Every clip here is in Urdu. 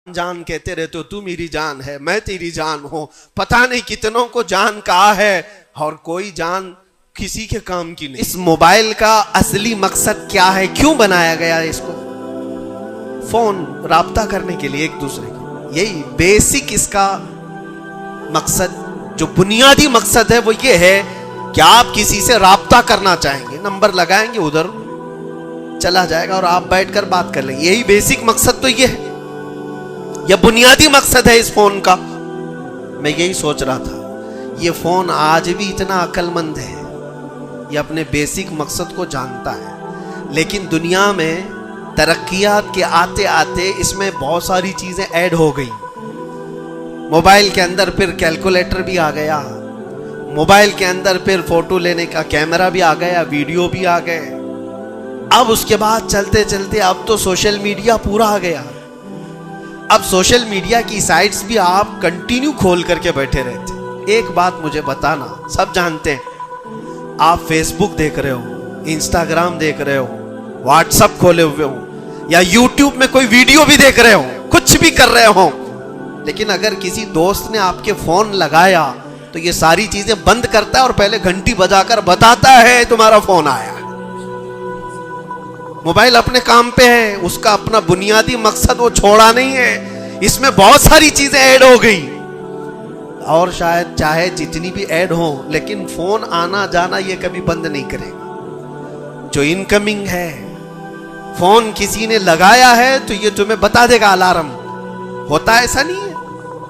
جان کہتے رہتے ہو، تو میری جان ہے میں تیری جان ہوں، پتہ نہیں کتنوں کو جان کہا ہے اور کوئی جان کسی کے کام کی نہیں۔ اس موبائل کا اصلی مقصد کیا ہے؟ کیوں بنایا گیا ہے اس کو؟ فون رابطہ کرنے کے لیے ایک دوسرے کی، یہی بیسک اس کا مقصد، جو بنیادی مقصد ہے وہ یہ ہے کہ آپ کسی سے رابطہ کرنا چاہیں گے، نمبر لگائیں گے، ادھر چلا جائے گا اور آپ بیٹھ کر بات کر لیں گے۔ یہی بیسک مقصد تو یہ ہے، یہ بنیادی مقصد ہے اس فون کا۔ میں یہی سوچ رہا تھا، یہ فون آج بھی اتنا عقل مند ہے، یہ اپنے بیسک مقصد کو جانتا ہے، لیکن دنیا میں ترقیات کے آتے آتے اس میں بہت ساری چیزیں ایڈ ہو گئی۔ موبائل کے اندر پھر کیلکولیٹر بھی آ گیا، موبائل کے اندر پھر فوٹو لینے کا کیمرہ بھی آ گیا، ویڈیو بھی آ گئے، اب اس کے بعد چلتے چلتے اب تو سوشل میڈیا پورا آ گیا۔ اب سوشل میڈیا کی سائٹس بھی آپ کنٹینیو کھول کر کے بیٹھے رہتے۔ ایک بات مجھے بتانا، سب جانتے ہیں، آپ فیس بک دیکھ رہے ہو، انسٹاگرام دیکھ رہے ہو، واٹس اپ کھولے ہوئے ہو، یا یوٹیوب میں کوئی ویڈیو بھی دیکھ رہے ہو، کچھ بھی کر رہے ہو، لیکن اگر کسی دوست نے آپ کے فون لگایا تو یہ ساری چیزیں بند کرتا ہے اور پہلے گھنٹی بجا کر بتاتا ہے تمہارا فون آیا۔ موبائل اپنے کام پہ ہے، اس کا اپنا بنیادی مقصد وہ چھوڑا نہیں ہے، اس میں بہت ساری چیزیں ایڈ ہو گئی، اور شاید چاہے جتنی بھی ایڈ ہوں لیکن فون آنا جانا یہ کبھی بند نہیں کرے گا۔ جو انکمنگ ہے، فون کسی نے لگایا ہے تو یہ تمہیں بتا دے گا، الارم ہوتا ہے، ایسا نہیں ہے۔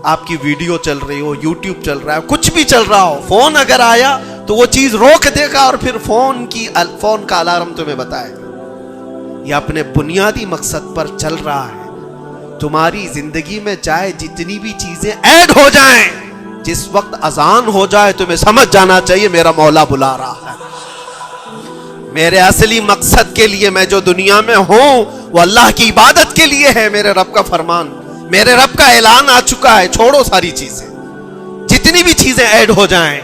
آپ کی ویڈیو چل رہی ہو، یوٹیوب چل رہا ہے، کچھ بھی چل رہا ہو، فون اگر آیا تو وہ چیز روک دے گا اور پھر فون کا الارم تمہیں بتائے گا۔ یہ اپنے بنیادی مقصد پر چل رہا ہے۔ تمہاری زندگی میں چاہے جتنی بھی چیزیں ایڈ ہو جائیں، جس وقت اذان ہو جائے تمہیں سمجھ جانا چاہیے میرا مولا بلا رہا ہے، میرے اصلی مقصد کے لیے میں جو دنیا میں ہوں وہ اللہ کی عبادت کے لیے ہے۔ میرے رب کا فرمان، میرے رب کا اعلان آ چکا ہے، چھوڑو ساری چیزیں، جتنی بھی چیزیں ایڈ ہو جائیں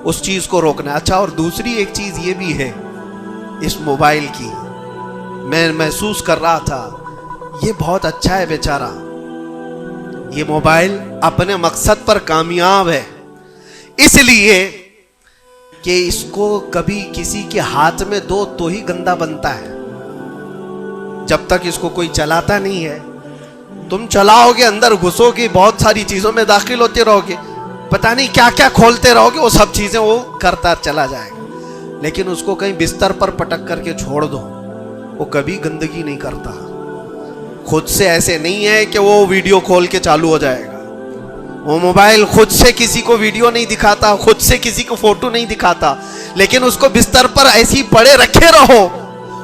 اس چیز کو روکنا۔ اچھا، اور دوسری ایک چیز یہ بھی ہے اس موبائل کی، میں محسوس کر رہا تھا، یہ بہت اچھا ہے بیچارہ، یہ موبائل اپنے مقصد پر کامیاب ہے، اس لیے کہ اس کو کبھی کسی کے ہاتھ میں دو تو ہی گندا بنتا ہے۔ جب تک اس کو کوئی چلاتا نہیں ہے، تم چلاؤ گے، اندر گھسو گے، بہت ساری چیزوں میں داخل ہوتے رہو گے، پتہ نہیں کیا کیا کھولتے رہو گے، وہ سب چیزیں وہ کرتا چلا جائے گا۔ لیکن اس کو کہیں بستر پر پٹک کر کے چھوڑ دو، وہ کبھی گندگی نہیں کرتا، خود سے ایسے نہیں ہے کہ وہ ویڈیو کھول کے چالو ہو جائے گا، وہ موبائل خود سے کسی کو ویڈیو نہیں دکھاتا، خود سے کسی کو فوٹو نہیں دکھاتا، لیکن اس کو بستر پر ایسی پڑے رکھے رہو،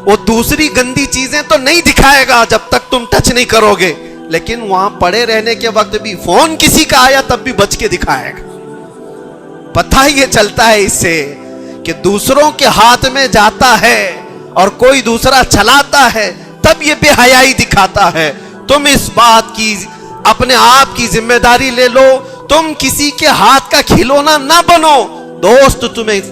وہ دوسری گندی چیزیں تو نہیں دکھائے گا جب تک تم ٹچ نہیں کرو گے، لیکن وہاں پڑے رہنے کے وقت بھی فون کسی کا آیا تب بھی بچ کے دکھائے گا۔ پتہ یہ چلتا ہے اس سے کہ دوسروں کے ہاتھ میں جاتا ہے اور کوئی دوسرا چلاتا ہے تب یہ بے حیائی دکھاتا ہے۔ تم اس بات کی اپنے آپ کی ذمہ داری لے لو، تم کسی کے ہاتھ کا کھلونا نہ بنو، دوست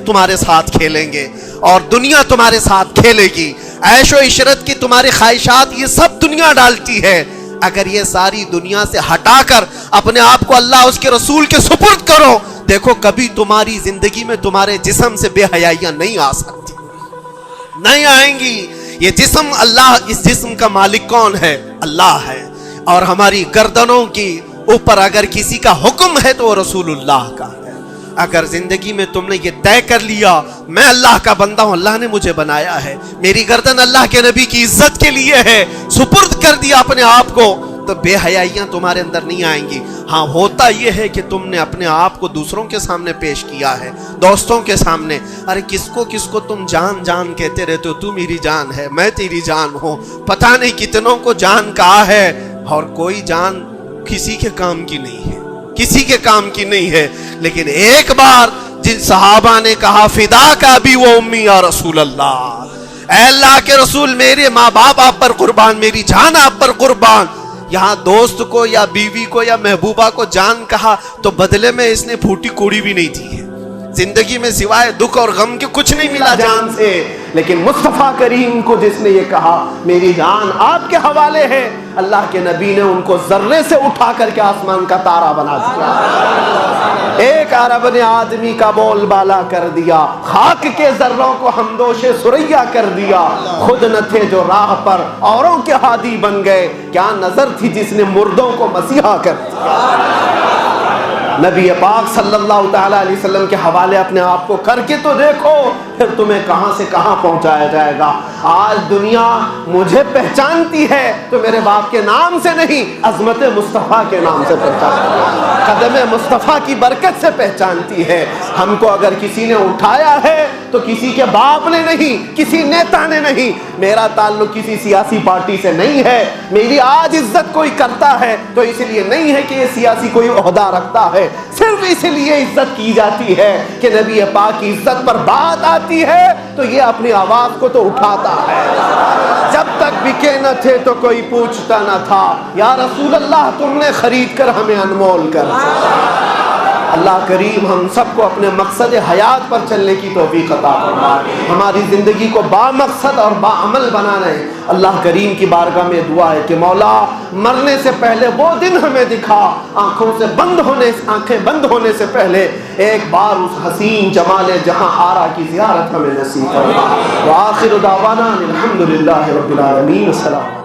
تمہارے ساتھ کھیلیں گے اور دنیا تمہارے ساتھ کھیلے گی، عیش و عشرت کی تمہاری خواہشات یہ سب دنیا ڈالتی ہے۔ اگر یہ ساری دنیا سے ہٹا کر اپنے آپ کو اللہ اس کے رسول کے سپرد کرو، دیکھو کبھی تمہاری زندگی میں تمہارے جسم سے بے حیائیاں نہیں آ سکتی، نہیں آئیں گی۔ یہ جسم، اللہ، اس جسم کا مالک کون ہے؟ اللہ ہے، اور ہماری گردنوں کی اوپر اگر کسی کا حکم ہے تو وہ رسول اللہ کا ہے۔ اگر زندگی میں تم نے یہ طے کر لیا میں اللہ کا بندہ ہوں، اللہ نے مجھے بنایا ہے، میری گردن اللہ کے نبی کی عزت کے لیے ہے، سپرد کر دیا اپنے آپ کو، تو بے حیائیاں تمہارے اندر نہیں آئیں گی۔ ہاں، ہوتا یہ ہے کہ تم نے اپنے آپ کو دوسروں کے سامنے پیش کیا ہے، دوستوں کے سامنے، ارے کس کو تم جان جان کہتے رہتے ہو، تو میری جان ہے میں تیری جان ہوں، پتہ نہیں کتنوں کو جان کہا ہے اور کوئی جان کسی کے کام کی نہیں ہے، کسی کے کام کی نہیں ہے۔ لیکن ایک بار جن صحابہ نے کہا فدا کا بھی وہ امی یا رسول اللہ، اے اللہ کے رسول میرے ماں باپ آپ پر قربان، میری جان آپ پر قربان، یہاں دوست کو یا بیوی کو یا محبوبہ کو جان کہا تو بدلے میں اس نے پھوٹی کوڑی بھی نہیں دی ہے، زندگی میں سوائے دکھ اور غم کے کچھ نہیں ملا جان سے، لیکن مصطفیٰ کریم کو جس نے یہ کہا میری جان آپ کے حوالے ہے، اللہ کے نبی نے ان کو ذرے سے اٹھا کر کے آسمان کا تارا بنا دیا، ایک عرب نے آدمی کا بول بالا کر دیا، خاک کے ذروں کو ہمدوش سریا کر دیا، خود نہ تھے جو راہ پر اوروں کے ہادی بن گئے، کیا نظر تھی جس نے مردوں کو مسیحا کر دیا۔ نبی پاک صلی اللہ تعالیٰ علیہ وسلم کے حوالے اپنے آپ کو کر کے تو دیکھو، پھر تمہیں کہاں سے کہاں پہنچایا جائے گا۔ آج دنیا مجھے پہچانتی ہے تو میرے باپ کے نام سے نہیں، عظمت مصطفیٰ کے نام سے پہچانتی ہے، قدم مصطفیٰ کی برکت سے پہچانتی ہے۔ ہم کو اگر کسی نے اٹھایا ہے تو کسی کے باپ نے نہیں، کسی نیتا نے نہیں، میرا تعلق کسی سیاسی پارٹی سے نہیں ہے۔ میری آج عزت کوئی کرتا ہے تو اس لیے نہیں ہے کہ یہ سیاسی کوئی عہدہ رکھتا ہے، صرف اس لیے عزت کی جاتی ہے کہ نبی پاک کی عزت پر بات آتی ہے تو یہ اپنی آواز کو تو اٹھاتا ہے۔ جب تک بکے نہ تھے تو کوئی پوچھتا نہ تھا، یا رسول اللہ تم نے خرید کر ہمیں انمول کر دیا۔ اللہ کریم ہم سب کو اپنے مقصد حیات پر چلنے کی توفیق عطا فرمائے، ہماری زندگی کو با مقصد اور با عمل بنانا ہے۔ اللہ کریم کی بارگاہ میں دعا ہے کہ مولا مرنے سے پہلے وہ دن ہمیں دکھا، آنکھیں بند ہونے سے پہلے ایک بار اس حسین جمال جہاں آرا کی زیارت ہمیں نصیب فرما۔ وآخر دعوانا الحمدللہ رب العالمین۔ السلام۔